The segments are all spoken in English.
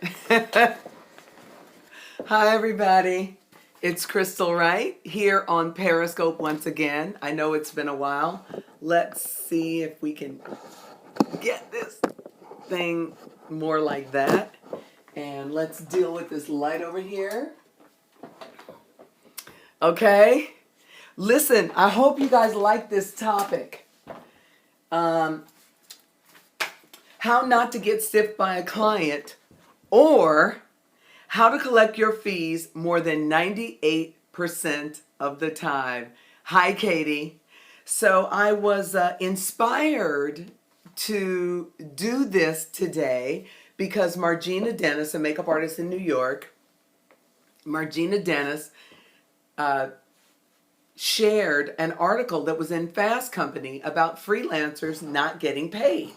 Hi everybody, it's Crystal Wright here on Periscope once again. I know it's been a while. Let's see if we can get this thing more like that. And let's deal with this light over here. Okay, listen, I hope you guys like this topic. How not to get stiffed by a client, or how to collect your fees more than 98% of the time. Hi, Katie. So I was inspired to do this today because Margina Dennis, a makeup artist in New York, Margina Dennis shared an article that was in Fast Company about freelancers not getting paid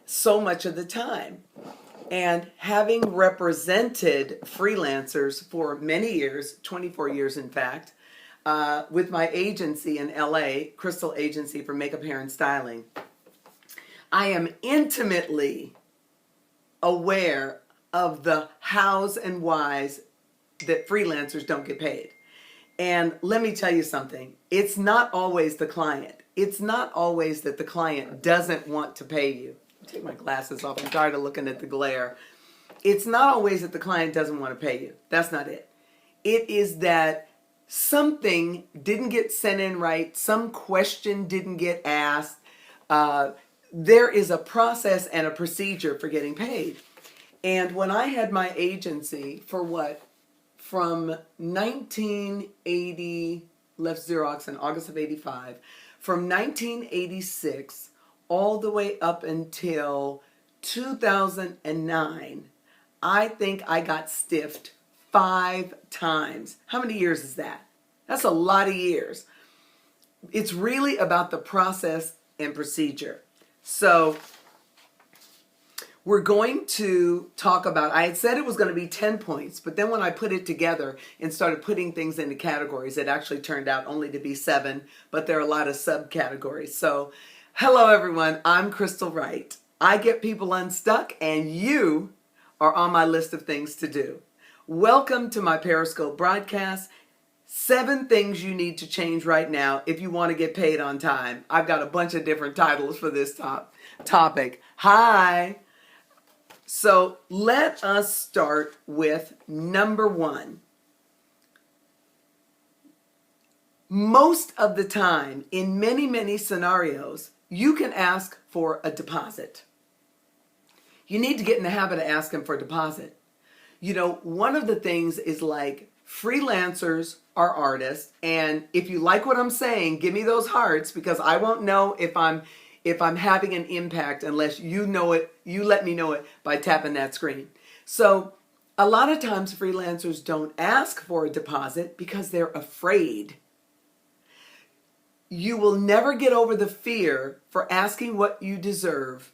so much of the time. And having represented freelancers for many years, 24 years in fact, with my agency in LA, Crystal Agency for Makeup, Hair, and Styling, I am intimately aware of the hows and whys that freelancers don't get paid. And let me tell you something, it's not always the client. It's not always that the client doesn't want to pay you. Take my glasses off. I'm tired of looking at the glare. It's not always that the client doesn't want to pay you. That's not it. It is that something didn't get sent in right. Some question didn't get asked. There is a process and a procedure for getting paid. And when I had my agency for from 1980, left Xerox in August of 85, from 1986 all the way up until 2009, I think I got stiffed 5 times. How many years is that? That's a lot of years. It's really about the process and procedure. So we're going to talk about, I had said it was going to be 10 points, but then when I put it together and started putting things into categories, it actually turned out only to be 7, but there are a lot of subcategories. So hello everyone, I'm Crystal Wright. I get people unstuck and you are on my list of things to do. Welcome to my Periscope broadcast. 7 things you need to change right now if you want to get paid on time. I've got a bunch of different titles for this topic. Hi. So let us start with number 1. Most of the time, in many scenarios, you can ask for a deposit. You need to get in the habit of asking for a deposit. You know, one of the things is like freelancers are artists, and if you like what I'm saying, give me those hearts because I won't know if I'm having an impact unless you know it, you let me know it by tapping that screen. So a lot of times freelancers don't ask for a deposit because they're afraid. You will never get over the fear for asking what you deserve.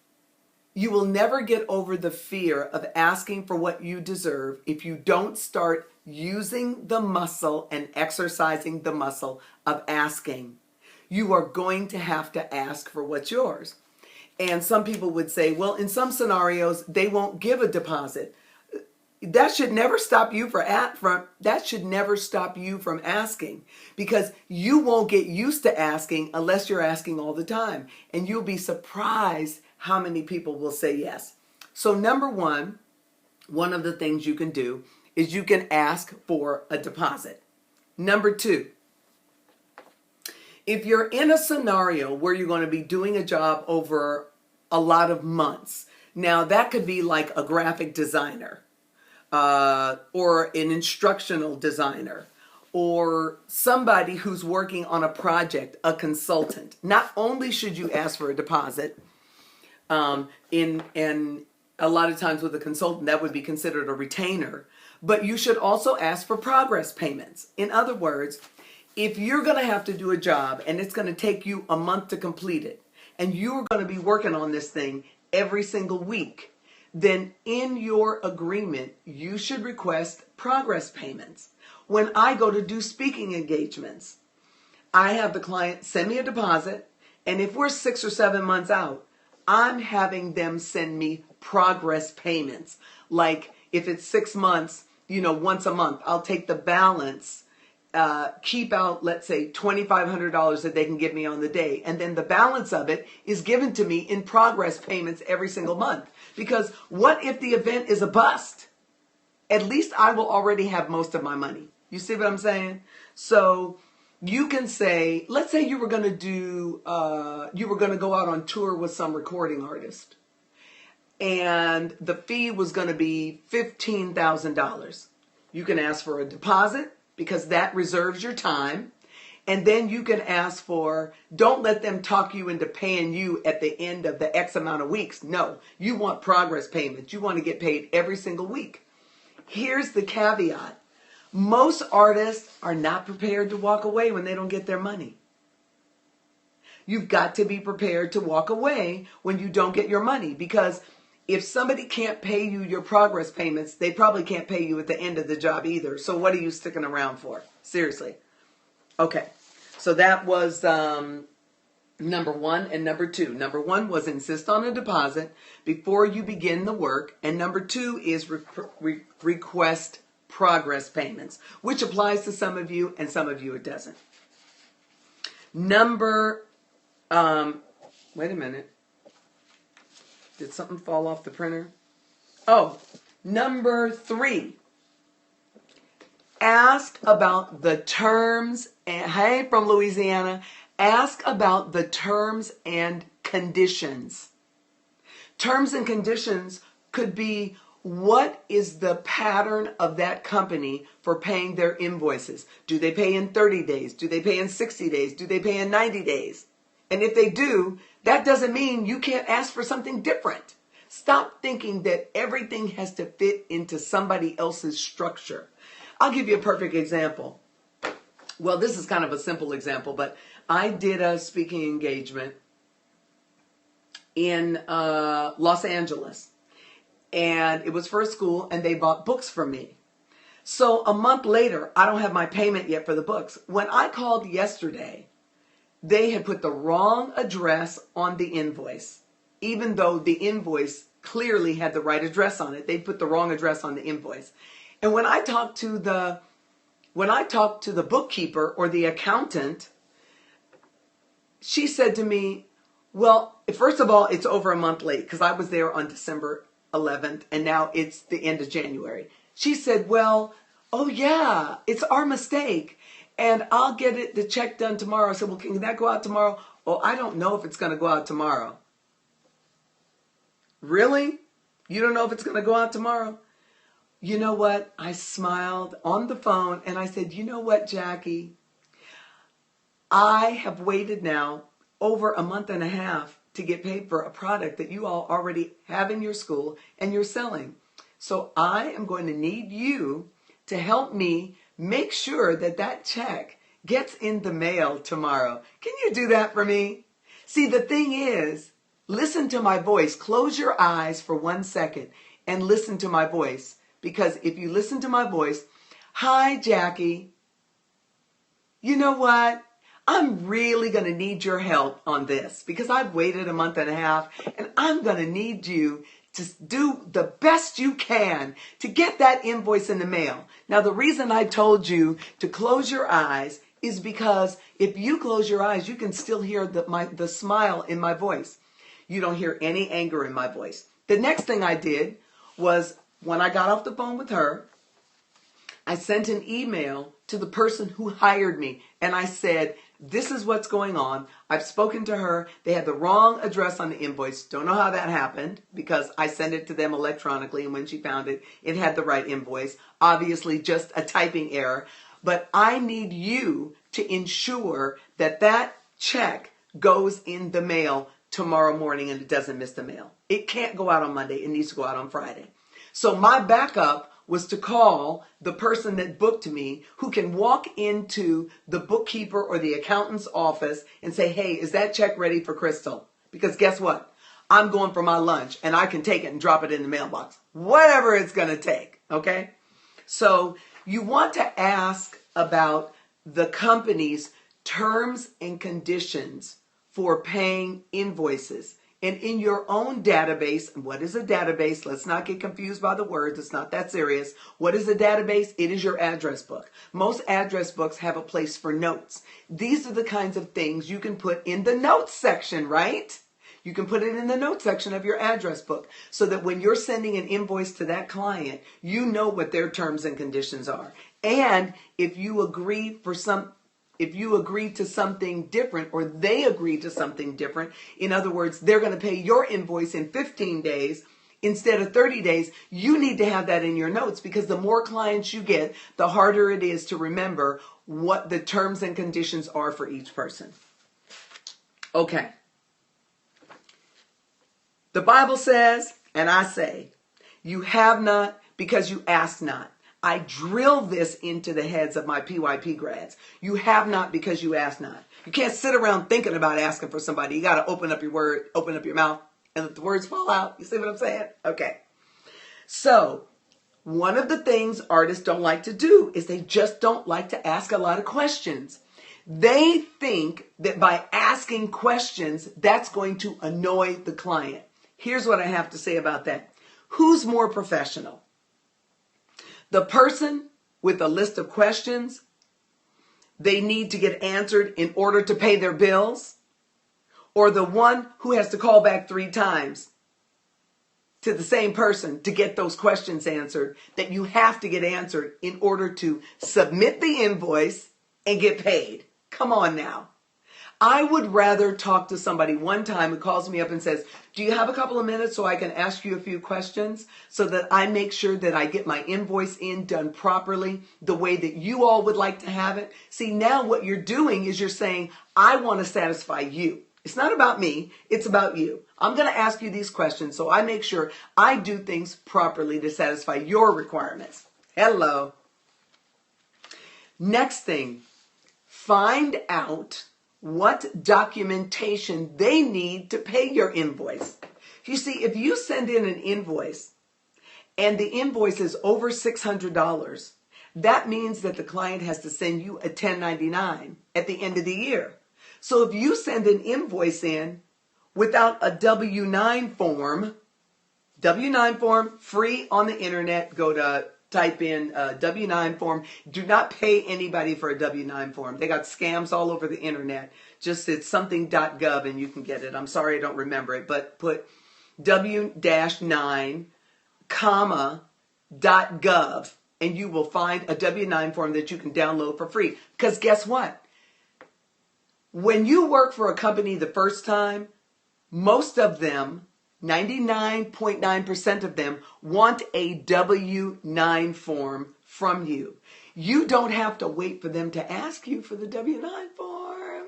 You will never get over the fear of asking for what you deserve if you don't start using the muscle and exercising the muscle of asking. You are going to have to ask for what's yours. And some people would say, well, in some scenarios, they won't give a deposit. That should never stop you from asking, because you won't get used to asking unless you're asking all the time, and you'll be surprised how many people will say yes. So number 1, one of the things you can do is you can ask for a deposit. Number 2, if you're in a scenario where you're going to be doing a job over a lot of months, now that could be like a graphic designer. Or an instructional designer, or somebody who's working on a project, a consultant. Not only should you ask for a deposit, in a lot of times with a consultant that would be considered a retainer, but you should also ask for progress payments. In other words, if you're going to have to do a job and it's going to take you a month to complete it, and you're going to be working on this thing every single week, then in your agreement, you should request progress payments. When I go to do speaking engagements, I have the client send me a deposit, and if we're 6 or 7 months out, I'm having them send me progress payments. Like if it's 6 months, once a month, I'll take the balance, keep out, let's say, $2,500 that they can give me on the day. And then the balance of it is given to me in progress payments every single month. Because what if the event is a bust? At least I will already have most of my money. You see what I'm saying? So you can say, let's say you were going to go out on tour with some recording artist, and the fee was going to be $15,000. You can ask for a deposit because that reserves your time. And then you can ask for, don't let them talk you into paying you at the end of the X amount of weeks. No, you want progress payments. You want to get paid every single week. Here's the caveat. Most artists are not prepared to walk away when they don't get their money. You've got to be prepared to walk away when you don't get your money, because if somebody can't pay you your progress payments, they probably can't pay you at the end of the job either. So what are you sticking around for? Seriously. Okay. So that was number one and number two. Number one was insist on a deposit before you begin the work. And number two is request progress payments, which applies to some of you and some of you it doesn't. Wait a minute. Did something fall off the printer? Oh, number three. Ask about the terms, and hey, from Louisiana, ask about the terms and conditions. Terms and conditions could be, what is the pattern of that company for paying their invoices? Do they pay in 30 days? Do they pay in 60 days? Do they pay in 90 days? And if they do, that doesn't mean you can't ask for something different. Stop thinking that everything has to fit into somebody else's structure. I'll give you a perfect example. Well, this is kind of a simple example, but I did a speaking engagement in Los Angeles. And it was for a school, and they bought books from me. So a month later, I don't have my payment yet for the books. When I called yesterday, they had put the wrong address on the invoice. Even though the invoice clearly had the right address on it, they put the wrong address on the invoice. And when I talked to the bookkeeper or the accountant, she said to me, well, first of all, it's over a month late because I was there on December 11th and now it's the end of January. She said, well, oh yeah, it's our mistake and I'll get the check done tomorrow. I said, well, can that go out tomorrow? Oh, I don't know if it's going to go out tomorrow. Really? You don't know if it's going to go out tomorrow? You know what? I smiled on the phone and I said, you know what, Jackie? I have waited now over a month and a half to get paid for a product that you all already have in your school and you're selling. So I am going to need you to help me make sure that that check gets in the mail tomorrow. Can you do that for me? See, the thing is, listen to my voice. Close your eyes for 1 second and listen to my voice. Because if you listen to my voice, hi, Jackie. You know what? I'm really going to need your help on this because I've waited a month and a half and I'm going to need you to do the best you can to get that invoice in the mail. Now, the reason I told you to close your eyes is because if you close your eyes, you can still hear the smile in my voice. You don't hear any anger in my voice. The next thing I did was when I got off the phone with her, I sent an email to the person who hired me and I said, this is what's going on. I've spoken to her. They had the wrong address on the invoice. Don't know how that happened because I sent it to them electronically and when she found it, it had the right invoice. Obviously just a typing error. But I need you to ensure that that check goes in the mail tomorrow morning and it doesn't miss the mail. It can't go out on Monday. It needs to go out on Friday. So my backup was to call the person that booked me who can walk into the bookkeeper or the accountant's office and say, hey, is that check ready for Crystal? Because guess what? I'm going for my lunch and I can take it and drop it in the mailbox. Whatever it's going to take. Okay? So you want to ask about the company's terms and conditions for paying invoices And in your own database, what is a database? Let's not get confused by the words. It's not that serious. What is a database? It is your address book. Most address books have a place for notes. These are the kinds of things you can put in the notes section, right? You can put it in the notes section of your address book so that when you're sending an invoice to that client, you know what their terms and conditions are. And if you agree to something different, or they agree to something different, in other words, they're going to pay your invoice in 15 days instead of 30 days, you need to have that in your notes, because the more clients you get, the harder it is to remember what the terms and conditions are for each person. Okay. The Bible says, and I say, you have not because you ask not. I drill this into the heads of my PYP grads. You have not because you ask not. You can't sit around thinking about asking for somebody. You got to open up your mouth, and let the words fall out. You see what I'm saying? Okay. So, one of the things artists don't like to do is they just don't like to ask a lot of questions. They think that by asking questions, that's going to annoy the client. Here's what I have to say about that. Who's more professional? The person with a list of questions they need to get answered in order to pay their bills, or the one who has to call back 3 times to the same person to get those questions answered that you have to get answered in order to submit the invoice and get paid? Come on now. I would rather talk to somebody one time who calls me up and says, do you have a couple of minutes so I can ask you a few questions so that I make sure that I get my invoice in done properly the way that you all would like to have it? See, now what you're doing is you're saying, I want to satisfy you. It's not about me. It's about you. I'm going to ask you these questions so I make sure I do things properly to satisfy your requirements. Hello. Next thing, find out what documentation they need to pay your invoice. You see, if you send in an invoice and the invoice is over $600, that means that the client has to send you a 1099 at the end of the year. So if you send an invoice in without a W-9 form, free on the internet, type in W-9 form. Do not pay anybody for a W-9 form. They got scams all over the internet. Just it's something.gov and you can get it. I'm sorry I don't remember it, but put W-9, .gov and you will find a W-9 form that you can download for free. Because guess what? When you work for a company the first time, most of them, 99.9% of them, want a W-9 form from you. You don't have to wait for them to ask you for the W-9 form.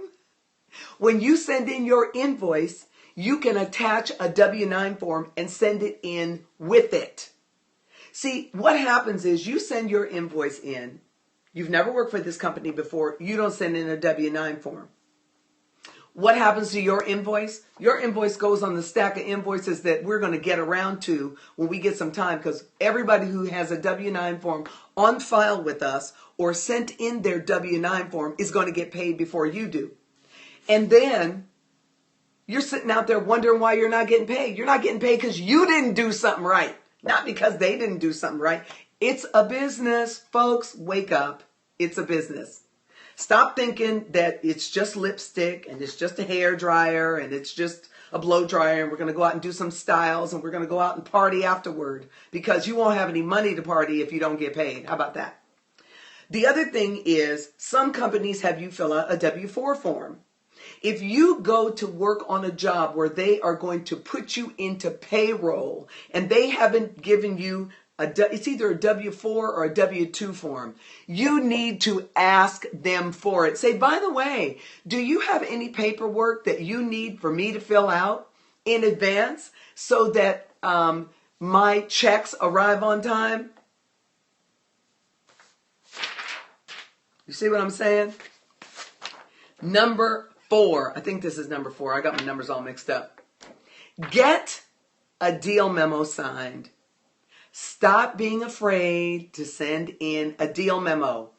When you send in your invoice, you can attach a W-9 form and send it in with it. See, what happens is you send your invoice in. You've never worked for this company before. You don't send in a W-9 form. What happens to your invoice? Your invoice goes on the stack of invoices that we're going to get around to when we get some time, because everybody who has a W-9 form on file with us or sent in their W-9 form is going to get paid before you do. And then you're sitting out there wondering why you're not getting paid. You're not getting paid because you didn't do something right, not because they didn't do something right. It's a business, folks. Wake up. It's a business. Stop thinking that it's just lipstick and it's just a hair dryer and it's just a blow dryer and we're going to go out and do some styles and we're going to go out and party afterward, because you won't have any money to party if you don't get paid. How about that? The other thing is some companies have you fill out a W-4 form. If you go to work on a job where they are going to put you into payroll and they haven't given you it's either a W-4 or a W-2 form, you need to ask them for it. Say, by the way, do you have any paperwork that you need for me to fill out in advance so that my checks arrive on time? You see what I'm saying? Number 4. I think this is number 4. I got my numbers all mixed up. Get a deal memo signed. Stop being afraid to send in a deal memo.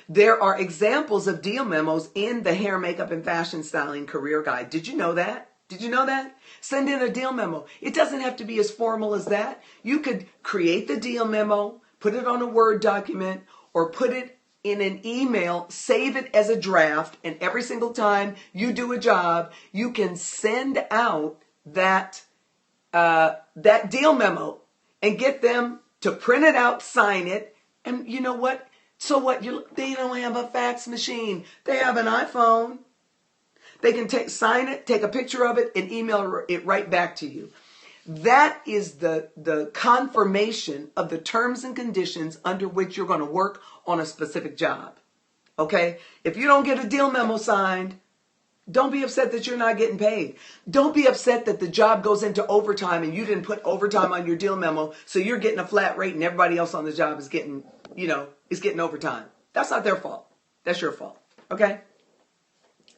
There are examples of deal memos in the Hair, Makeup, and Fashion Styling Career Guide. Did you know that? Did you know that? Send in a deal memo. It doesn't have to be as formal as that. You could create the deal memo, put it on a Word document, or put it in an email, save it as a draft, and every single time you do a job, you can send out that deal memo and get them to print it out, sign it, and you know what? So what? They don't have a fax machine. They have an iPhone. They can sign it, take a picture of it, and email it right back to you. That is the confirmation of the terms and conditions under which you're going to work on a specific job. Okay? If you don't get a deal memo signed, don't be upset that you're not getting paid. Don't be upset that the job goes into overtime and you didn't put overtime on your deal memo, so you're getting a flat rate and everybody else on the job is getting, is getting overtime. That's not their fault. That's your fault. Okay?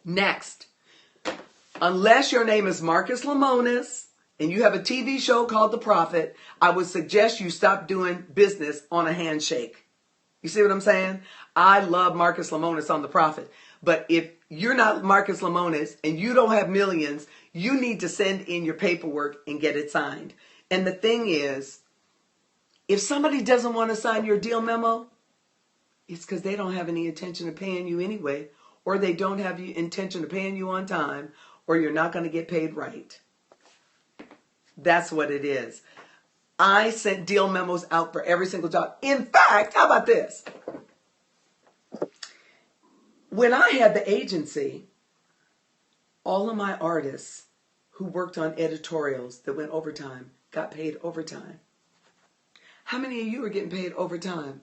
Next. Unless your name is Marcus Lemonis and you have a TV show called The Prophet, I would suggest you stop doing business on a handshake. You see what I'm saying? I love Marcus Lemonis on The Prophet. But if you're not Marcus Lemonis and you don't have millions, you need to send in your paperwork and get it signed. And the thing is, if somebody doesn't want to sign your deal memo, it's because they don't have any intention of paying you anyway, or they don't have the intention of paying you on time, or you're not going to get paid right. That's what it is. I sent deal memos out for every single job. In fact, how about this? When I had the agency, all of my artists who worked on editorials that went overtime got paid overtime. How many of you are getting paid overtime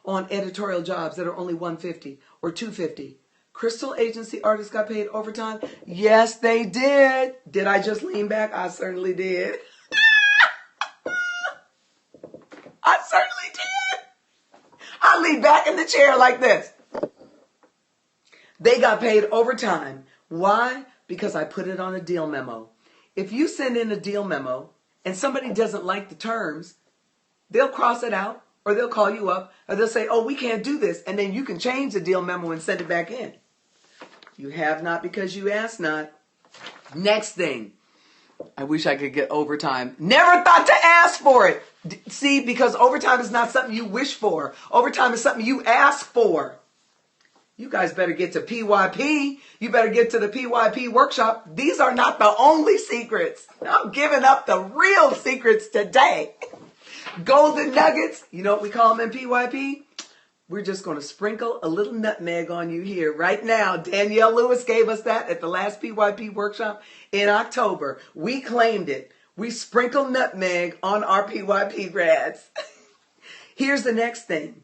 on editorial jobs that are only $150 or $250? Crystal agency artists got paid overtime? Yes, they did. Did I just lean back? I certainly did. I certainly did. I leaned back in the chair like this. They got paid overtime. Why? Because I put it on a deal memo. If you send in a deal memo and somebody doesn't like the terms, they'll cross it out, or they'll call you up, or they'll say, oh, we can't do this. And then you can change the deal memo and send it back in. You have not because you asked not. Next thing. I wish I could get overtime. Never thought to ask for it. See, because overtime is not something you wish for. Overtime is something you ask for. You guys better get to PYP. You better get to the PYP workshop. These are not the only secrets. I'm giving up the real secrets today. Golden nuggets. You know what we call them in PYP? We're just going to sprinkle a little nutmeg on you here right now. Danielle Lewis gave us that at the last PYP workshop in October. We claimed it. We sprinkled nutmeg on our PYP grads. Here's the next thing.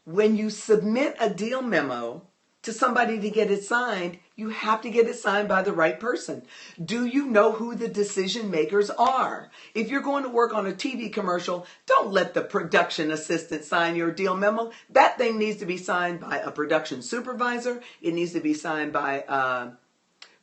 When you submit a deal memo to somebody to get it signed, you have to get it signed by the right person. Do you know who the decision makers are? If you're going to work on a TV commercial, don't let the production assistant sign your deal memo. That thing needs to be signed by a production supervisor. It needs to be signed by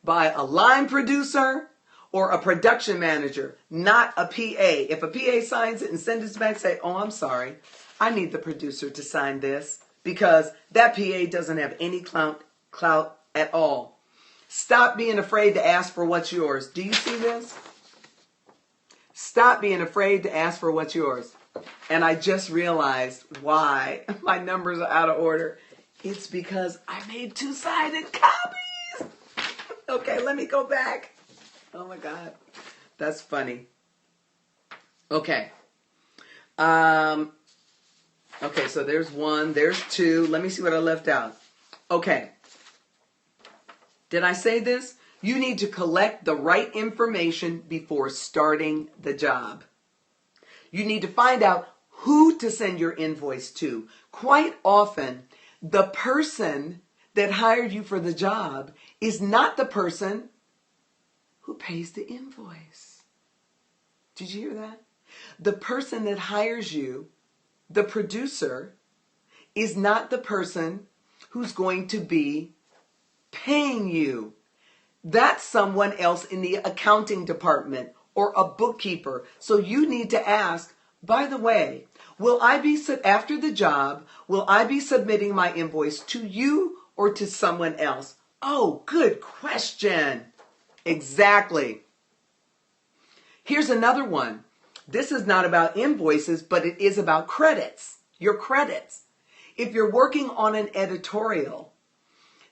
a line producer or a production manager, not a PA. If a PA signs it and sends it back, say, oh, I'm sorry. I need the producer to sign this because that PA doesn't have any clout at all. Stop being afraid to ask for what's yours. Do you see this? Stop being afraid to ask for what's yours. And I just realized why my numbers are out of order. It's because I made two-sided copies. Okay, let me go back. Oh my God. That's funny. Okay. Okay, so there's one, there's two. Let me see what I left out. Okay. Did I say this? You need to collect the right information before starting the job. You need to find out who to send your invoice to. Quite often, the person that hired you for the job is not the person who pays the invoice. Did you hear that? The person that hires you, the producer, is not the person who's going to be paying you. That's someone else in the accounting department or a bookkeeper. So you need to ask, by the way, after the job, will I be submitting my invoice to you or to someone else? Oh, good question. Exactly. Here's another one. This is not about invoices, but it is about credits. Your credits. If you're working on an editorial,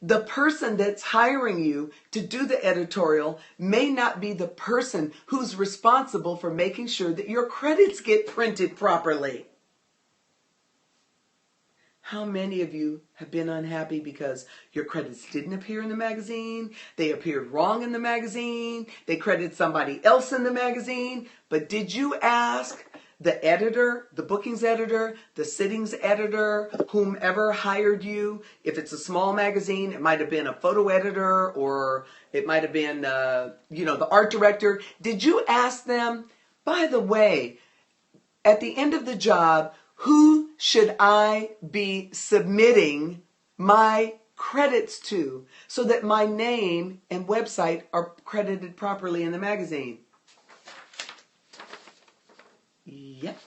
the person that's hiring you to do the editorial may not be the person who's responsible for making sure that your credits get printed properly. How many of you have been unhappy because your credits didn't appear in the magazine? They appeared wrong in the magazine. They credited somebody else in the magazine. But did you ask the editor, the bookings editor, the sittings editor, whomever hired you? If it's a small magazine, it might have been a photo editor, or it might have been, the art director. Did you ask them, by the way, at the end of the job, who should I be submitting my credits to so that my name and website are credited properly in the magazine? Yep.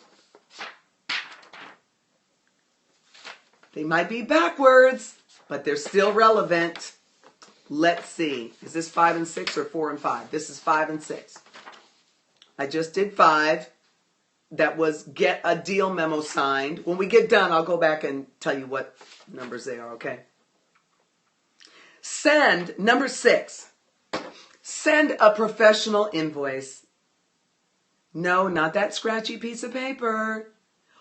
They might be backwards, but they're still relevant. Let's see. Is this 5 and 6 or 4 and 5? This is 5 and 6. I just did 5. That was get a deal memo signed. When we get done, I'll go back and tell you what numbers they are, okay? Send, number 6, send a professional invoice. No, not that scratchy piece of paper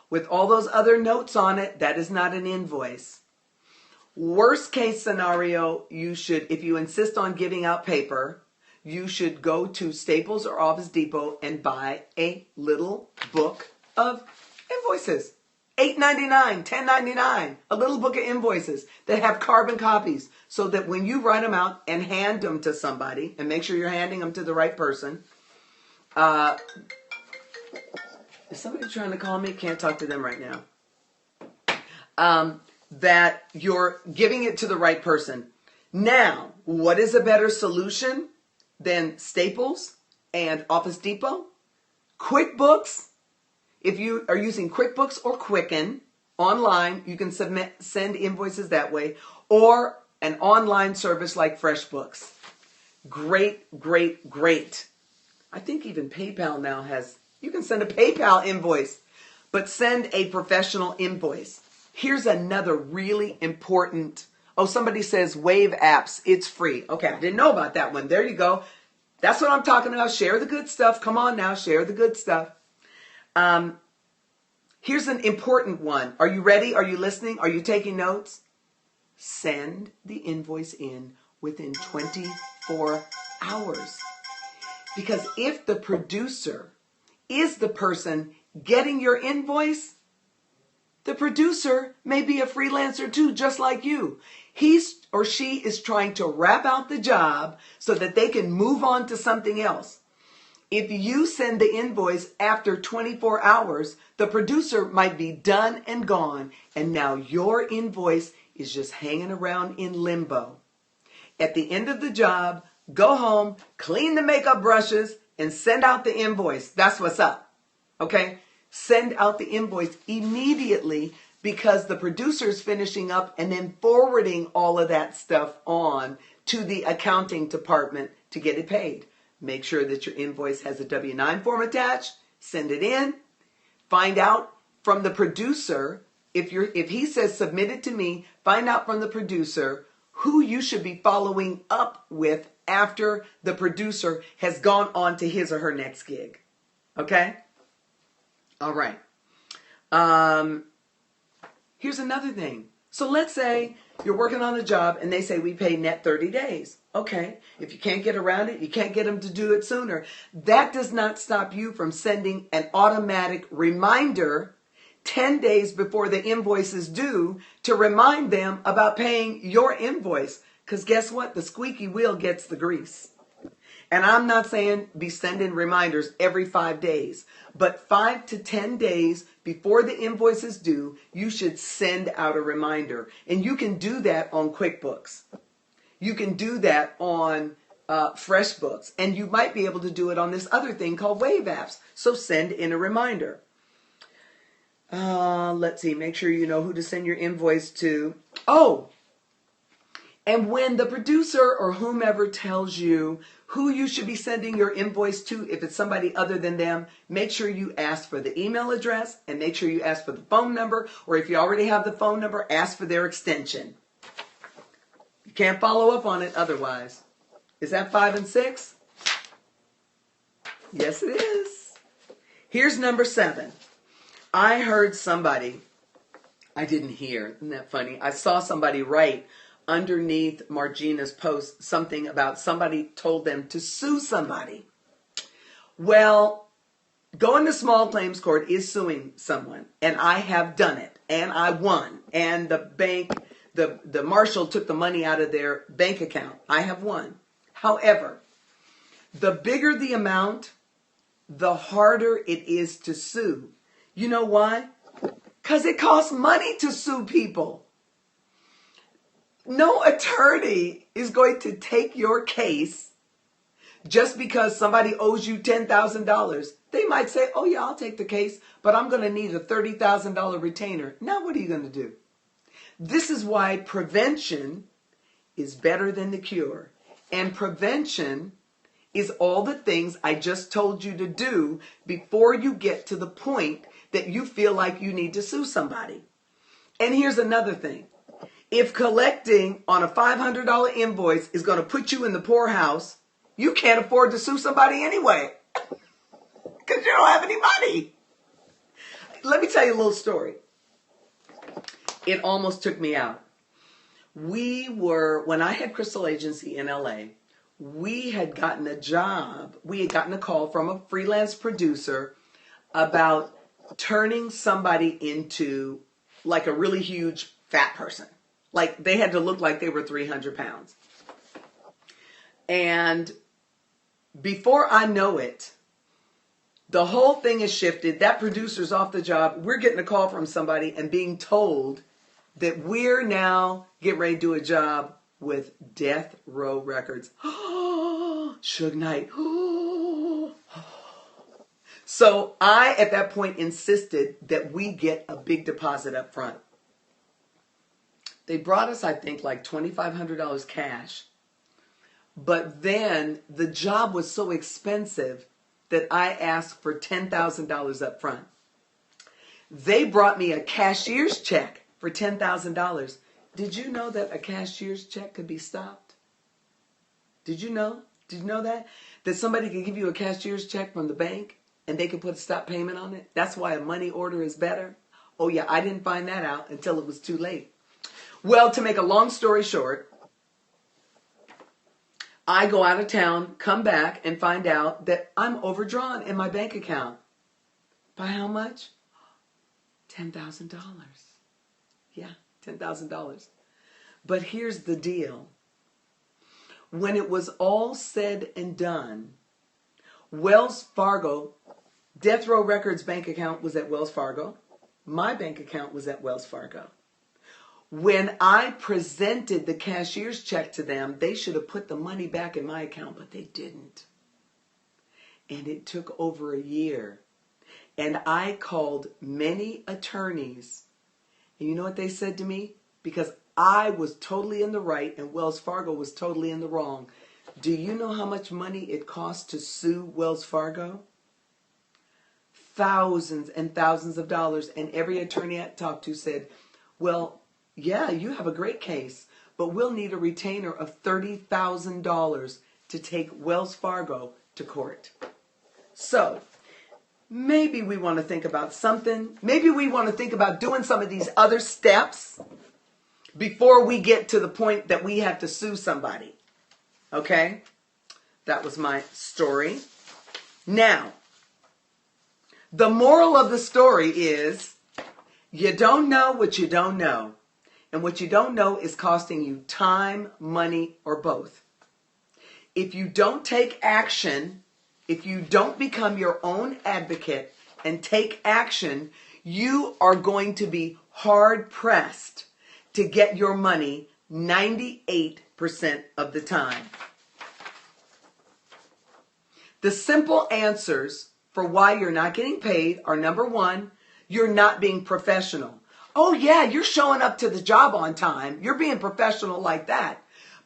with all those other notes on it. That is not an invoice. Worst case scenario, you should, if you insist on giving out paper, you should go to Staples or Office Depot and buy a little book of invoices. $8.99, $10.99, a little book of invoices that have carbon copies, so that when you write them out and hand them to somebody, and make sure you're handing them to the right person. Is somebody trying to call me? Can't talk to them right now. That you're giving it to the right person. Now, what is a better solution than Staples and Office Depot? QuickBooks. If you are using QuickBooks or Quicken online, you can send invoices that way, or an online service like FreshBooks. Great, great, great. I think even PayPal now has, you can send a PayPal invoice, but send a professional invoice. Here's another really important. Oh, somebody says Wave Apps, it's free. Okay, I didn't know about that one. There you go. That's what I'm talking about. Share the good stuff. Come on now, share the good stuff. Here's an important one. Are you ready? Are you listening? Are you taking notes? Send the invoice in within 24 hours. Because if the producer is the person getting your invoice, the producer may be a freelancer too, just like you. He or she is trying to wrap out the job so that they can move on to something else. If you send the invoice after 24 hours, the producer might be done and gone, and now your invoice is just hanging around in limbo. At the end of the job, go home, clean the makeup brushes, and send out the invoice. That's what's up. Okay? Send out the invoice immediately, because the producer's finishing up and then forwarding all of that stuff on to the accounting department to get it paid. Make sure that your invoice has a W-9 form attached. Send it in. Find out from the producer, if he says submit it to me, find out from the producer who you should be following up with after the producer has gone on to his or her next gig. Okay? All right. Here's another thing. So let's say you're working on a job and they say we pay net 30 days. Okay. If you can't get around it, you can't get them to do it sooner. That does not stop you from sending an automatic reminder 10 days before the invoice is due to remind them about paying your invoice. Because guess what? The squeaky wheel gets the grease. And I'm not saying be sending reminders every 5 days, but 5 to 10 days before the invoice is due, you should send out a reminder. And you can do that on QuickBooks. You can do that on FreshBooks. And you might be able to do it on this other thing called Wave Apps. So send in a reminder. Let's see. Make sure you know who to send your invoice to. Oh, And when the producer or whomever tells you who you should be sending your invoice to, if it's somebody other than them, make sure you ask for the email address and make sure you ask for the phone number, or if you already have the phone number, ask for their extension. You can't follow up on it otherwise. Is that 5 and 6? Yes, it is. Here's number 7. I heard somebody, I didn't hear, isn't that funny? I saw somebody write underneath Margina's post something about somebody told them to sue somebody. Well, going to small claims court is suing someone, and I have done it, and I won, and the bank, the marshal took the money out of their bank account. I have won. However, the bigger the amount, the harder it is to sue. You know why? Because it costs money to sue people. No attorney is going to take your case just because somebody owes you $10,000. They might say, oh yeah, I'll take the case, but I'm going to need a $30,000 retainer. Now what are you going to do? This is why prevention is better than the cure. And prevention is all the things I just told you to do before you get to the point that you feel like you need to sue somebody. And here's another thing. If collecting on a $500 invoice is going to put you in the poorhouse, you can't afford to sue somebody anyway because you don't have any money. Let me tell you a little story. It almost took me out. When I had Crystal Agency in LA, we had gotten a job. We had gotten a call from a freelance producer about turning somebody into like a really huge fat person. Like they had to look like they were 300 pounds. And before I know it, the whole thing has shifted. That producer's off the job. We're getting a call from somebody and being told that we're now getting ready to do a job with Death Row Records. Suge Knight. So I, at that point, insisted that we get a big deposit up front. They brought us, I think, like $2,500 cash. But then the job was so expensive that I asked for $10,000 up front. They brought me a cashier's check for $10,000. Did you know that a cashier's check could be stopped? Did you know? Did you know that? That somebody could give you a cashier's check from the bank and they could put a stop payment on it? That's why a money order is better. Oh yeah, I didn't find that out until it was too late. Well, to make a long story short, I go out of town, come back, and find out that I'm overdrawn in my bank account. By how much? $10,000. Yeah, $10,000. But here's the deal. When it was all said and done, Wells Fargo, Death Row Records bank account was at Wells Fargo. My bank account was at Wells Fargo. When I presented the cashier's check to them, they should have put the money back in my account, but they didn't. And it took over a year. And I called many attorneys. And you know what they said to me? Because I was totally in the right and Wells Fargo was totally in the wrong. Do you know how much money it cost to sue Wells Fargo? Thousands and thousands of dollars. And every attorney I talked to said, well, yeah, you have a great case, but we'll need a retainer of $30,000 to take Wells Fargo to court. So maybe we want to think about something. Maybe we want to think about doing some of these other steps before we get to the point that we have to sue somebody. Okay? That was my story. Now, the moral of the story is you don't know what you don't know. And what you don't know is costing you time, money, or both. If you don't take action, if you don't become your own advocate and take action, you are going to be hard pressed to get your money 98% of the time. The simple answers for why you're not getting paid are: number one, you're not being professional. Oh yeah, you're showing up to the job on time. You're being professional like that.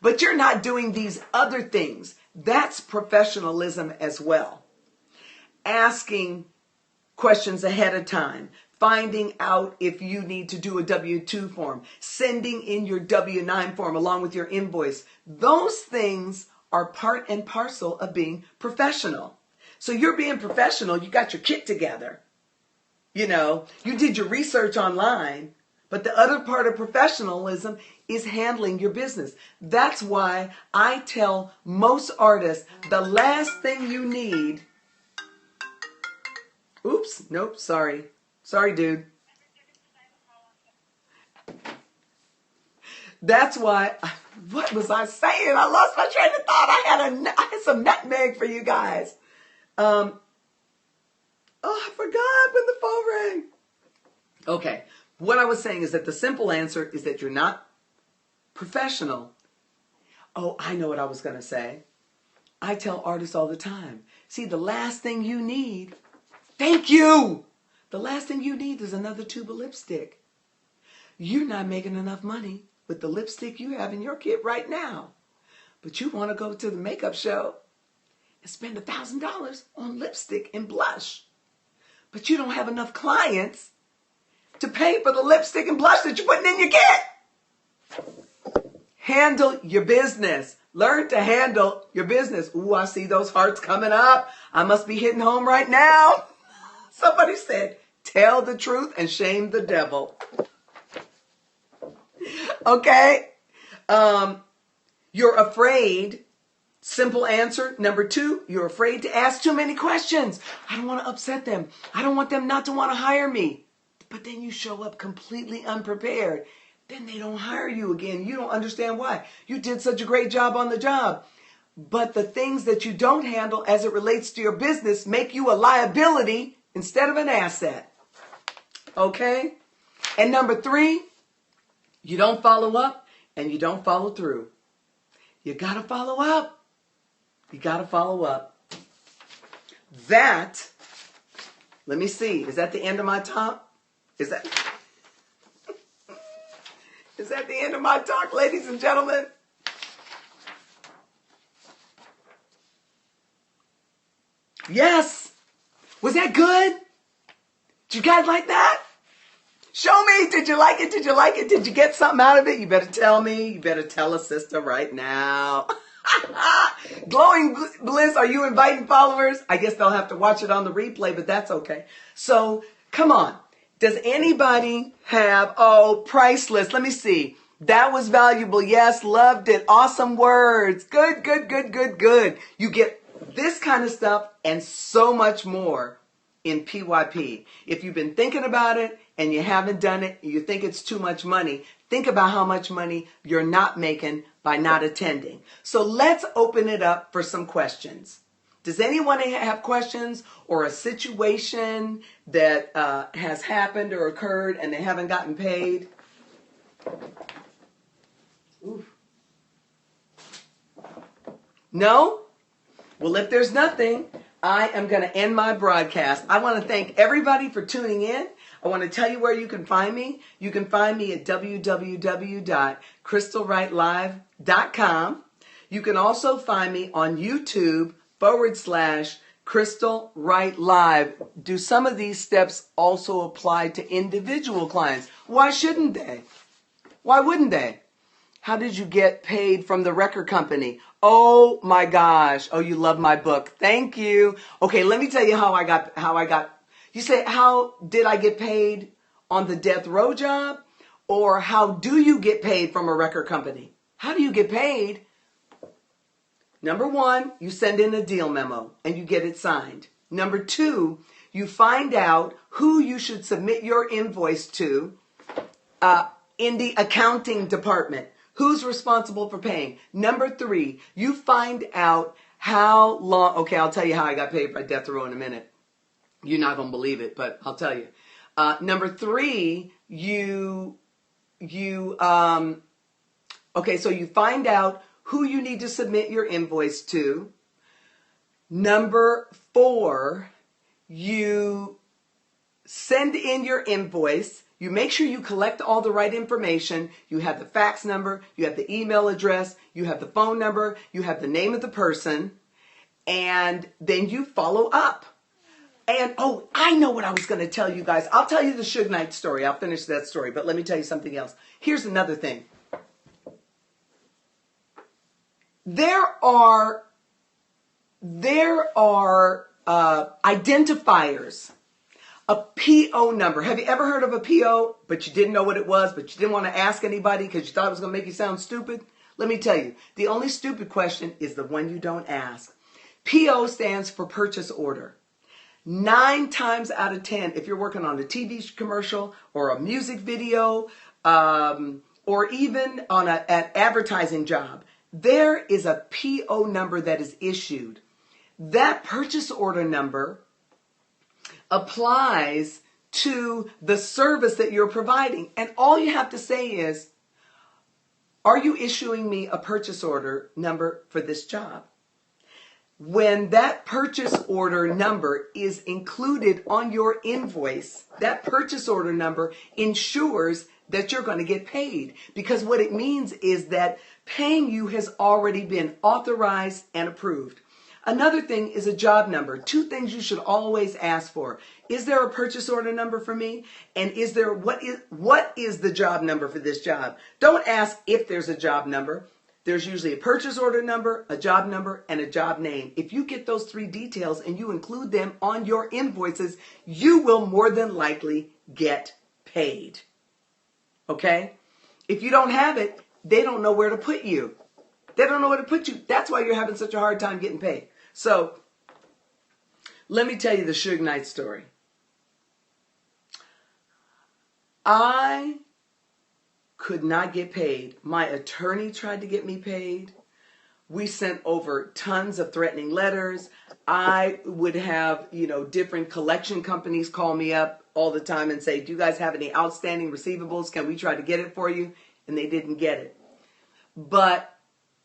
but you're not doing these other things. That's professionalism as well. Asking questions ahead of time, finding out if you need to do a W-2 form, sending in your W-9 form along with your invoice. Those things are part and parcel of being professional. So you're being professional, you got your kit together. You know, you did your research online, but the other part of professionalism is handling your business. That's why I tell most artists the last thing you need. Oops, nope, sorry. Sorry, dude. That's why, what was I saying? I lost my train of thought. I had some nutmeg for you guys. Oh, I forgot when the phone rang. Okay, what I was saying is that the simple answer is that you're not professional. Oh, I know what I was going to say. I tell artists all the time, see, the last thing you need, thank you. The last thing you need is another tube of lipstick. You're not making enough money with the lipstick you have in your kit right now. But you want to go to the makeup show and spend $1,000 on lipstick and blush. But you don't have enough clients to pay for the lipstick and blush that you're putting in your kit. Handle your business. Learn to handle your business. Ooh, I see those hearts coming up. I must be hitting home right now. Somebody said, tell the truth and shame the devil. Okay? You're afraid. Simple answer. Number 2, you're afraid to ask too many questions. I don't want to upset them. I don't want them not to want to hire me. But then you show up completely unprepared. Then they don't hire you again. You don't understand why. You did such a great job on the job. But the things that you don't handle as it relates to your business make you a liability instead of an asset. Okay? And number 3, you don't follow up and you don't follow through. You got to follow up. You got to follow up. That, let me see, is that the end of my talk? Is that the end of my talk, ladies and gentlemen? Yes. Was that good? Did you guys like that? Show me. Did you like it? Did you like it? Did you get something out of it? You better tell me. You better tell a sister right now. Glowing Bliss, are you inviting followers? I guess they'll have to watch it on the replay, but that's okay. So, come on. Does anybody have, priceless. Let me see. That was valuable. Yes, loved it. Awesome words. Good, good, good, good, good. You get this kind of stuff and so much more in PYP. If you've been thinking about it and you haven't done it, you think it's too much money, think about how much money you're not making by not attending. So let's open it up for some questions. Does anyone have questions or a situation that has happened or occurred and they haven't gotten paid? Oof. No? Well, if there's nothing, I am going to end my broadcast. I want to thank everybody for tuning in. I want to tell you where you can find me. You can find me at www.crystalwrightlive.com. You can also find me on YouTube /Crystal Wright Live. Do some of these steps also apply to individual clients? Why shouldn't they? Why wouldn't they? How did you get paid from the record company? Oh my gosh. Oh, you love my book. Thank you. Okay, let me tell you how I got. You say, how did I get paid on the death row job? Or how do you get paid from a record company? How do you get paid? Number 1, you send in a deal memo and you get it signed. Number 2, you find out who you should submit your invoice to in the accounting department. Who's responsible for paying? Number 3, you find out how long. Okay, I'll tell you how I got paid by death row in a minute. You're not going to believe it, but I'll tell you. Number 3, so you find out who you need to submit your invoice to. Number 4, you send in your invoice. You make sure you collect all the right information. You have the fax number, you have the email address, you have the phone number, you have the name of the person, and then you follow up. And, oh, I know what I was going to tell you guys. I'll tell you the Suge Knight story. I'll finish that story. But let me tell you something else. Here's another thing. There are identifiers. A PO number. Have you ever heard of a PO, but you didn't know what it was, but you didn't want to ask anybody because you thought it was going to make you sound stupid? Let me tell you, the only stupid question is the one you don't ask. PO stands for purchase order. 9 times out of 10, if you're working on a TV commercial or a music video, or even on an advertising job, there is a PO number that is issued. That purchase order number applies to the service that you're providing. And all you have to say is, are you issuing me a purchase order number for this job? When that purchase order number is included on your invoice, that purchase order number ensures that you're going to get paid. Because what it means is that paying you has already been authorized and approved. Another thing is a job number. 2 things you should always ask for. Is there a purchase order number for me? And what is the job number for this job? Don't ask if there's a job number. There's usually a purchase order number, a job number, and a job name. If you get those 3 details and you include them on your invoices, you will more than likely get paid. Okay? If you don't have it, they don't know where to put you. They don't know where to put you. That's why you're having such a hard time getting paid. So, let me tell you the Suge Knight story. I could not get paid. My attorney tried to get me paid. We sent over tons of threatening letters. I would have, different collection companies call me up all the time and say, do you guys have any outstanding receivables? Can we try to get it for you? And they didn't get it. But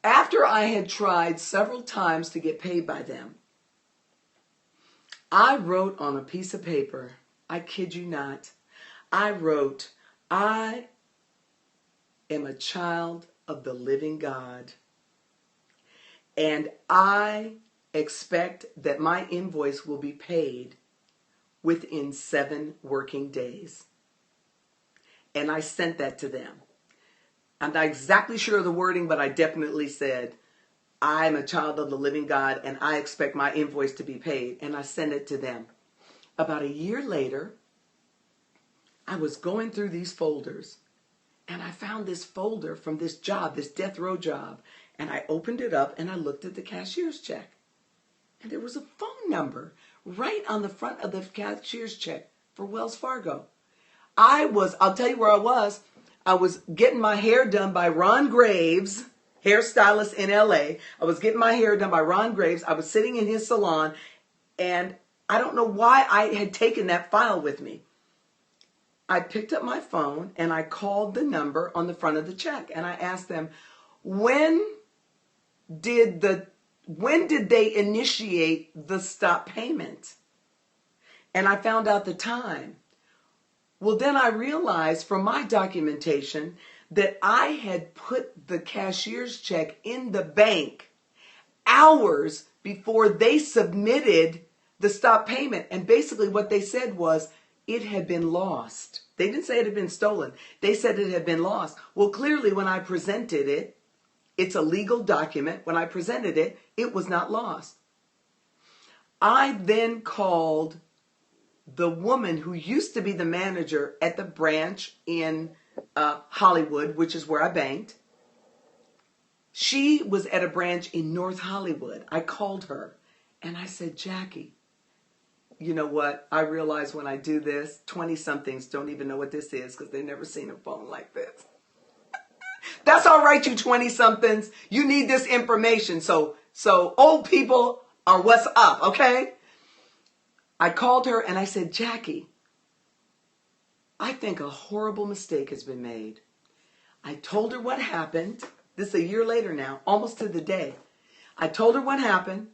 after I had tried several times to get paid by them, I wrote on a piece of paper, I kid you not, I wrote, I am a child of the living God, and I expect that my invoice will be paid within 7 working days. And I sent that to them. I'm not exactly sure of the wording, but I definitely said, I'm a child of the living God, and I expect my invoice to be paid. And I sent it to them. About a year later, I was going through these folders, and I found this folder from this job, this death row job. And I opened it up, and I looked at the cashier's check. And there was a phone number right on the front of the cashier's check for Wells Fargo. I'll tell you where I was. I was getting my hair done by Ron Graves, hairstylist in LA. I was getting my hair done by Ron Graves. I was sitting in his salon, and I don't know why I had taken that file with me. I picked up my phone and I called the number on the front of the check, and I asked them, when did they initiate the stop payment? And I found out the time. Well, then I realized from my documentation that I had put the cashier's check in the bank hours before they submitted the stop payment. And basically what they said was it had been lost. They didn't say it had been stolen. They said it had been lost. Well, clearly when I presented it, it's a legal document. When I presented it, it was not lost. I then called the woman who used to be the manager at the branch in Hollywood, which is where I banked. She was at a branch in North Hollywood. I called her and I said, Jackie, you know what? I realize when I do this, 20-somethings don't even know what this is because they've never seen a phone like this. That's all right, you 20-somethings. You need this information. So old people are what's up, okay? I called her and I said, Jackie, I think a horrible mistake has been made. I told her what happened. This is a year later now, almost to the day. I told her what happened.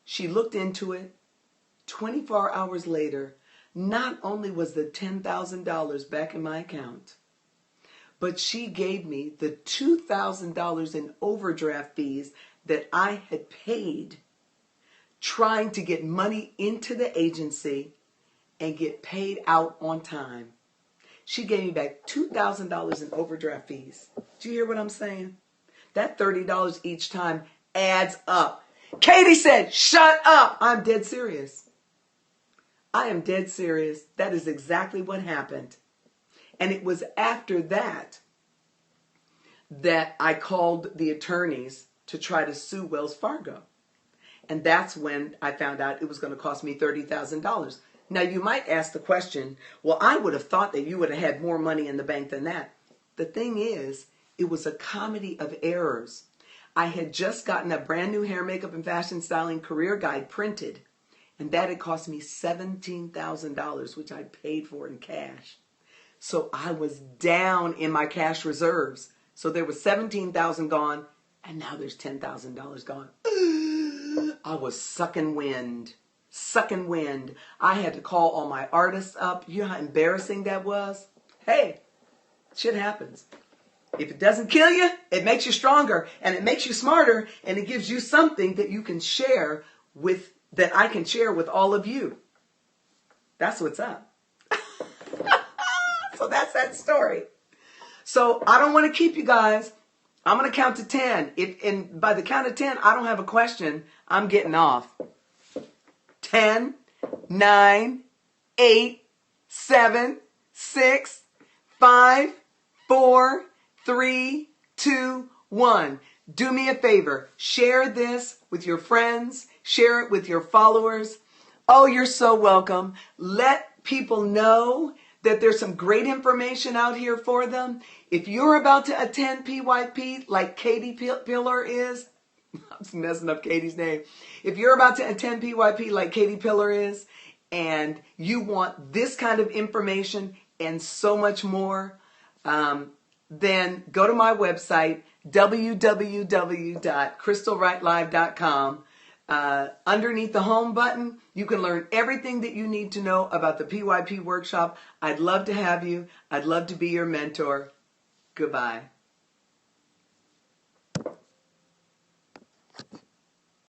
She looked into it. 24 hours later, not only was the $10,000 back in my account, but she gave me the $2,000 in overdraft fees that I had paid trying to get money into the agency and get paid out on time. She gave me back $2,000 in overdraft fees. Do you hear what I'm saying? That $30 each time adds up. Katie said, shut up. I'm dead serious. I am dead serious. That is exactly what happened. And it was after that that I called the attorneys to try to sue Wells Fargo. And that's when I found out it was going to cost me $30,000. Now, you might ask the question, well, I would have thought that you would have had more money in the bank than that. The thing is, it was a comedy of errors. I had just gotten a brand new hair, makeup, and fashion styling career guide printed, and that had cost me $17,000, which I paid for in cash. So I was down in my cash reserves. So there was $17,000 gone, and now there's $10,000 gone. I was sucking wind. I had to call all my artists up. You know how embarrassing that was? Hey, shit happens. If it doesn't kill you, it makes you stronger, and it makes you smarter, and it gives you something that you can share with, that I can share with all of you. That's what's up. So that's that story. So I don't want to keep you guys. I'm going to count to 10. And by the count of 10, I don't have a question. I'm getting off. 10, 9, 8, 7, 6, 5, 4, 3, 2, 1. Do me a favor. Share this with your friends. Share it with your followers. Oh, you're so welcome. Let people know that there's some great information out here for them. If you're about to attend PYP like Katie Pillar is, I'm messing up Katie's name. If you're about to attend PYP like Katie Pillar is, and you want this kind of information and so much more, then go to my website, www.crystalwrightlive.com. Underneath the home button, you can learn everything that you need to know about the PYP workshop. I'd love to have you. I'd love to be your mentor. Goodbye.